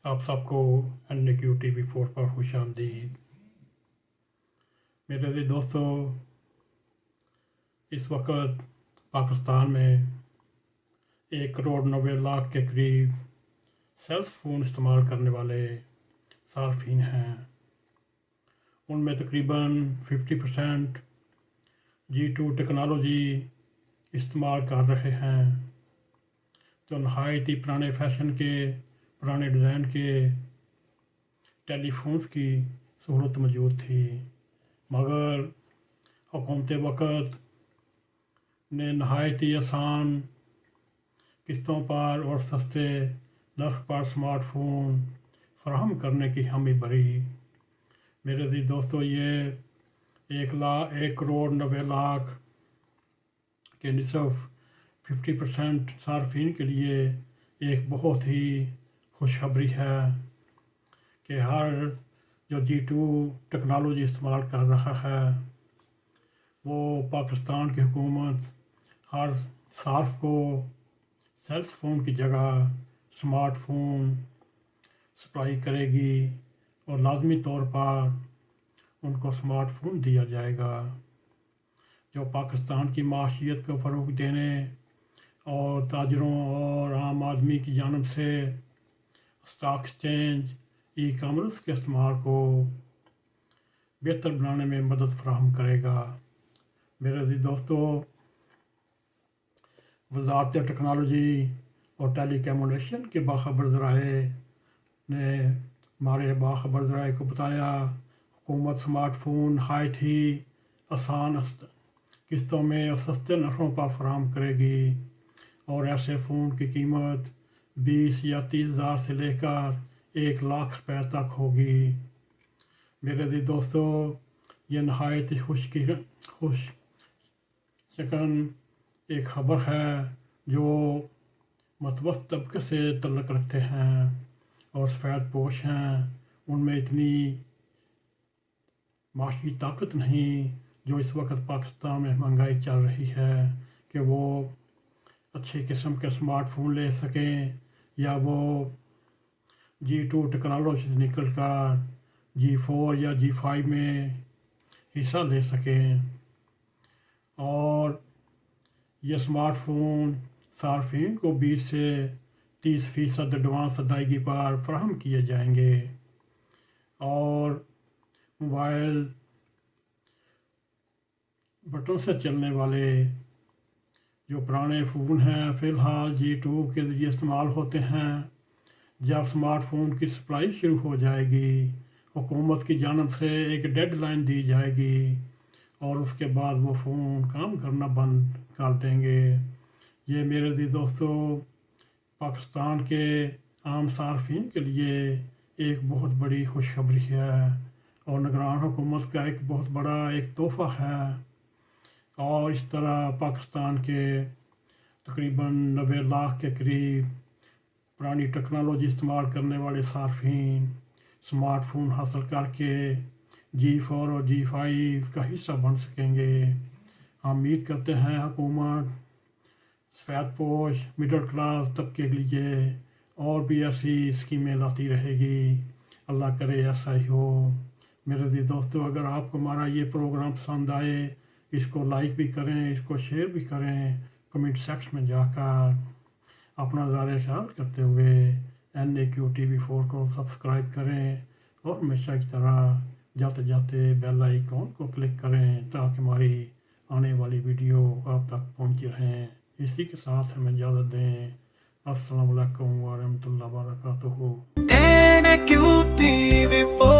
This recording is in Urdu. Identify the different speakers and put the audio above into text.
Speaker 1: آپ سب کو N.a.q TV4 پر خوش آمدید۔ میرے عزیز دوستو، اس وقت پاکستان میں 1.90 کروڑ کے قریب سیل فون استعمال کرنے والے صارفین ہیں۔ ان میں تقریباً 50% G2 ٹیکنالوجی استعمال کر رہے ہیں، تو نہایت ہی پرانے فیشن کے، پرانے ڈیزائن کے ٹیلی فونز کی سہولت موجود تھی، مگر حکومت وقت نے نہایت ہی آسان قسطوں پر اور سستے نرخ پر اسمارٹ فون فراہم کرنے کی حامی بھری۔ میرے عزیز دوستو، یہ 1.90 کروڑ کے نصف 50% صارفین کے لیے ایک بہت ہی خوشخبری ہے کہ ہر جو G2 ٹیکنالوجی استعمال کر رہا ہے، وہ پاکستان کی حکومت ہر صارف کو سیل فون کی جگہ اسمارٹ فون سپلائی کرے گی، اور لازمی طور پر ان کو اسمارٹ فون دیا جائے گا، جو پاکستان کی معاشیت کو فروغ دینے اور تاجروں اور عام آدمی کی جانب سے اسٹاک ایکسچینج، ای کامرس کے استعمال کو بہتر بنانے میں مدد فراہم کرے گا۔ میرے عزیز دوستو، وزارت ٹیکنالوجی اور ٹیلی کمیونیکیشن کے باخبر ذرائع نے ہمارے باخبر ذرائع کو بتایا، حکومت اسمارٹ فون نہایت ہی آسان قسطوں میں اور سستے نرخوں پر فراہم کرے گی، اور ایسے فون کی قیمت 20 یا 30 ہزار سے لے کر 1 لاکھ روپے تک ہوگی۔ میرے عزیز دوستو، یہ نہایت ہی خوش شکن ایک خبر ہے جو متوسط طبقے سے تعلق رکھتے ہیں اور سفید پوش ہیں۔ ان میں اتنی معاشی طاقت نہیں جو اس وقت پاکستان میں مہنگائی چل رہی ہے کہ وہ اچھی قسم کے اسمارٹ فون لے سکیں، یا وہ G2 ٹیکنالوجی سے نکل کر G4 یا G5 میں حصہ لے سکیں، اور یہ اسمارٹ فون صارفین کو 20 سے 30% ایڈوانس ادائیگی پر فراہم کیے جائیں گے، اور موبائل بٹن سے چلنے والے جو پرانے فون ہیں فی الحال G2 کے ذریعے استعمال ہوتے ہیں، جب اسمارٹ فون کی سپلائی شروع ہو جائے گی، حکومت کی جانب سے ایک ڈیڈ لائن دی جائے گی، اور اس کے بعد وہ فون کام کرنا بند کر دیں گے۔ یہ میرے عزیز دوستو پاکستان کے عام صارفین کے لیے ایک بہت بڑی خوشخبری ہے، اور نگران حکومت کا ایک بہت بڑا ایک تحفہ ہے، اور اس طرح پاکستان کے تقریباً 90 لاکھ کے قریب پرانی ٹیکنالوجی استعمال کرنے والے صارفین اسمارٹ فون حاصل کر کے G4 اور G5 کا حصہ بن سکیں گے۔ ہم امید کرتے ہیں حکومت سفید پوش مڈل کلاس طبقے کے لیے اور بھی ایسی اسکیمیں لاتی رہے گی۔ اللہ کرے ایسا ہی ہو۔ میرے عزیز دوستو، اگر آپ کو ہمارا یہ پروگرام پسند آئے، اس کو لائک بھی کریں، اس کو شیئر بھی کریں، کمنٹ سیکشن میں جا کر اپنا ظاہر خیال کرتے ہوئے N.a.q TV4 کو سبسکرائب کریں، اور ہمیشہ کی طرح جاتے جاتے بیل آئیکن کو کلک کریں تاکہ ہماری آنے والی ویڈیو آپ تک پہنچی رہیں۔ اسی کے ساتھ ہمیں اجازت دیں۔ السلام علیکم ورحمۃ اللہ وبرکاتہ۔
Speaker 2: N.a.q TV4